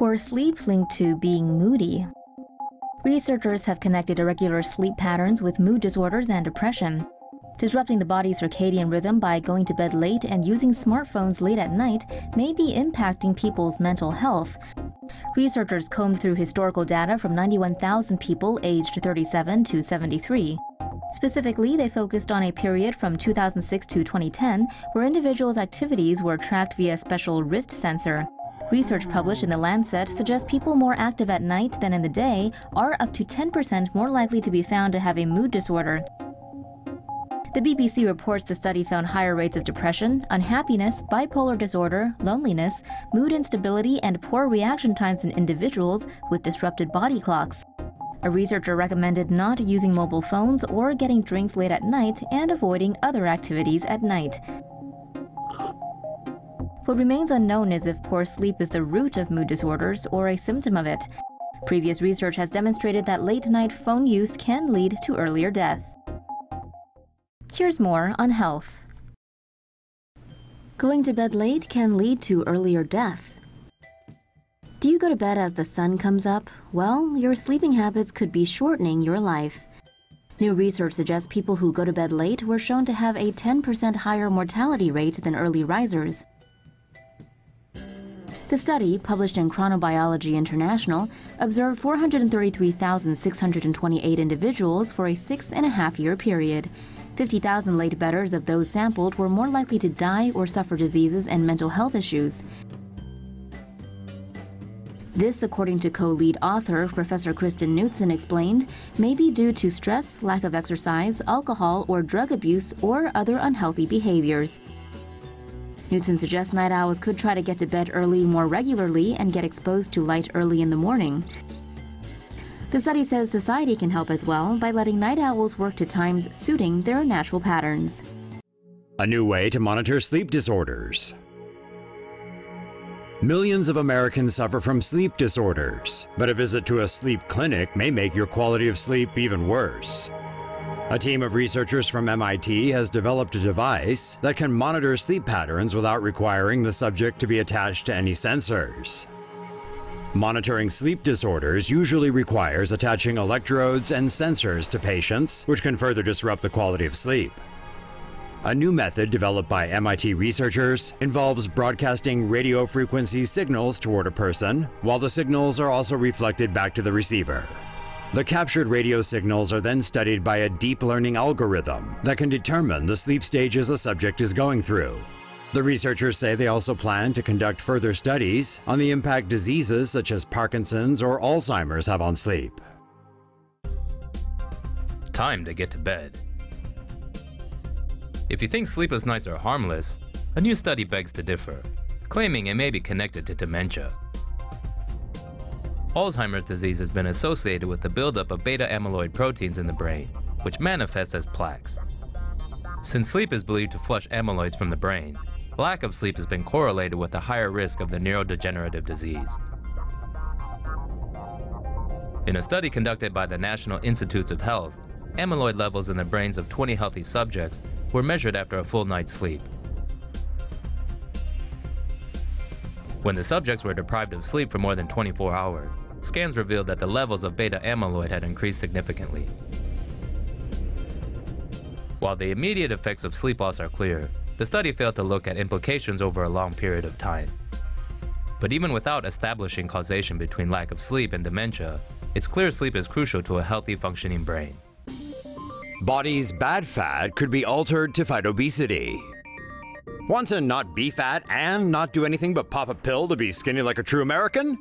Poor sleep linked to being moody. Researchers have connected irregular sleep patterns with mood disorders and depression. Disrupting the body's circadian rhythm by going to bed late and using smartphones late at night may be impacting people's mental health. Researchers combed through historical data from 91,000 people aged 37 to 73. Specifically, they focused on a period from 2006 to 2010 where individuals' activities were tracked via a special wrist sensor. Research published in The Lancet suggests people more active at night than in the day are up to 10% more likely to be found to have a mood disorder. The BBC reports the study found higher rates of depression, unhappiness, bipolar disorder, loneliness, mood instability, and poor reaction times in individuals with disrupted body clocks. A researcher recommended not using mobile phones or getting drinks late at night and avoiding other activities at night. What remains unknown is if poor sleep is the root of mood disorders or a symptom of it. Previous research has demonstrated that late-night phone use can lead to earlier death. Here's more on health. Going to bed late can lead to earlier death. Do you go to bed as the sun comes up? Well, your sleeping habits could be shortening your life. New research suggests people who go to bed late were shown to have a 10% higher mortality rate than early risers. The study, published in Chronobiology International, observed 433,628 individuals for a 6.5-year period. 50,000 late bedders of those sampled were more likely to die or suffer diseases and mental health issues. This, according to co-lead author Professor Kristen Knutson explained, may be due to stress, lack of exercise, alcohol or drug abuse, or other unhealthy behaviors. Knutson suggests night owls could try to get to bed early more regularly and get exposed to light early in the morning. The study says society can help as well by letting night owls work to times suiting their natural patterns. A new way to monitor sleep disorders. Millions of Americans suffer from sleep disorders, but a visit to a sleep clinic may make your quality of sleep even worse. A team of researchers from MIT has developed a device that can monitor sleep patterns without requiring the subject to be attached to any sensors. Monitoring sleep disorders usually requires attaching electrodes and sensors to patients, which can further disrupt the quality of sleep. A new method developed by MIT researchers involves broadcasting radio frequency signals toward a person, while the signals are also reflected back to the receiver. The captured radio signals are then studied by a deep learning algorithm that can determine the sleep stages a subject is going through. The researchers say they also plan to conduct further studies on the impact diseases such as Parkinson's or Alzheimer's have on sleep. Time to get to bed. If you think sleepless nights are harmless, a new study begs to differ, claiming it may be connected to dementia. Alzheimer's disease has been associated with the buildup of beta-amyloid proteins in the brain, which manifests as plaques. Since sleep is believed to flush amyloids from the brain, lack of sleep has been correlated with a higher risk of the neurodegenerative disease. In a study conducted by the National Institutes of Health, amyloid levels in the brains of 20 healthy subjects were measured after a full night's sleep. When the subjects were deprived of sleep for more than 24 hours, scans revealed that the levels of beta-amyloid had increased significantly. While the immediate effects of sleep loss are clear, the study failed to look at implications over a long period of time. But even without establishing causation between lack of sleep and dementia, it's clear sleep is crucial to a healthy functioning brain. Body's bad fat could be altered to fight obesity. Want to not be fat and not do anything but pop a pill to be skinny like a true American?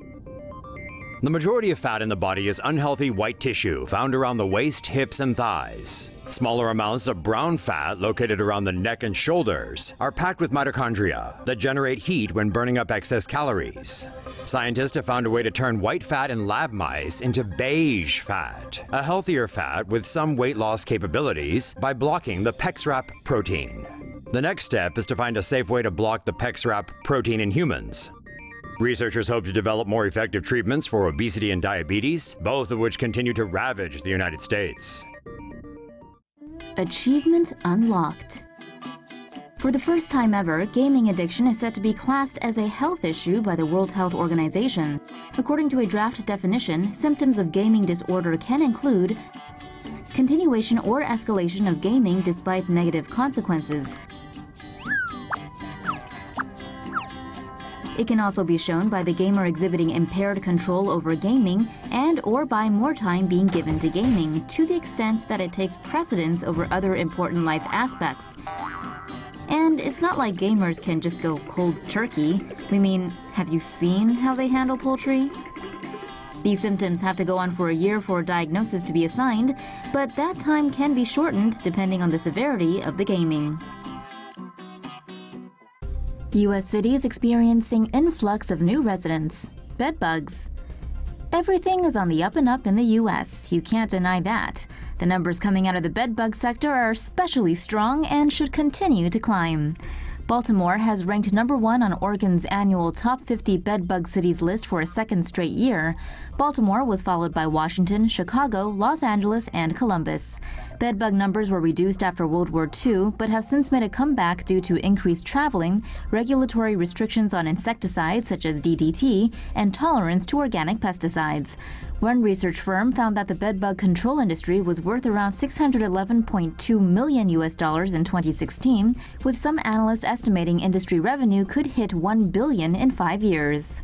The majority of fat in the body is unhealthy white tissue found around the waist, hips, and thighs. Smaller amounts of brown fat located around the neck and shoulders are packed with mitochondria that generate heat when burning up excess calories. Scientists have found a way to turn white fat in lab mice into beige fat, a healthier fat with some weight loss capabilities, by blocking the PEX-RAP protein. The next step is to find a safe way to block the PEX-RAP protein in humans. Researchers hope to develop more effective treatments for obesity and diabetes, both of which continue to ravage the United States. Achievement unlocked. For the first time ever, gaming addiction is set to be classed as a health issue by the World Health Organization. According to a draft definition, symptoms of gaming disorder can include continuation or escalation of gaming despite negative consequences. It can also be shown by the gamer exhibiting impaired control over gaming and/or by more time being given to gaming, to the extent that it takes precedence over other important life aspects. And it's not like gamers can just go cold turkey. We mean, have you seen how they handle poultry? These symptoms have to go on for a year for a diagnosis to be assigned, but that time can be shortened depending on the severity of the gaming. U.S. cities experiencing influx of new residents. Bedbugs. Everything is on the up and up in the U.S. You can't deny that. The numbers coming out of the bedbug sector are especially strong and should continue to climb. Baltimore has ranked #1 on Oregon's annual Top 50 Bedbug Cities list for a second straight year. Baltimore was followed by Washington, Chicago, Los Angeles, and Columbus. Bedbug numbers were reduced after World War II, but have since made a comeback due to increased traveling, regulatory restrictions on insecticides such as DDT, and tolerance to organic pesticides. One research firm found that the bedbug control industry was worth around $611.2 million in 2016, with some analysts estimating industry revenue could hit $1 billion in 5 years.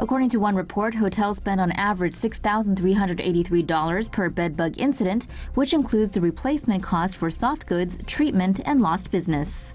According to one report, hotels spend on average $6,383 per bedbug incident, which includes the replacement cost for soft goods, treatment, and lost business.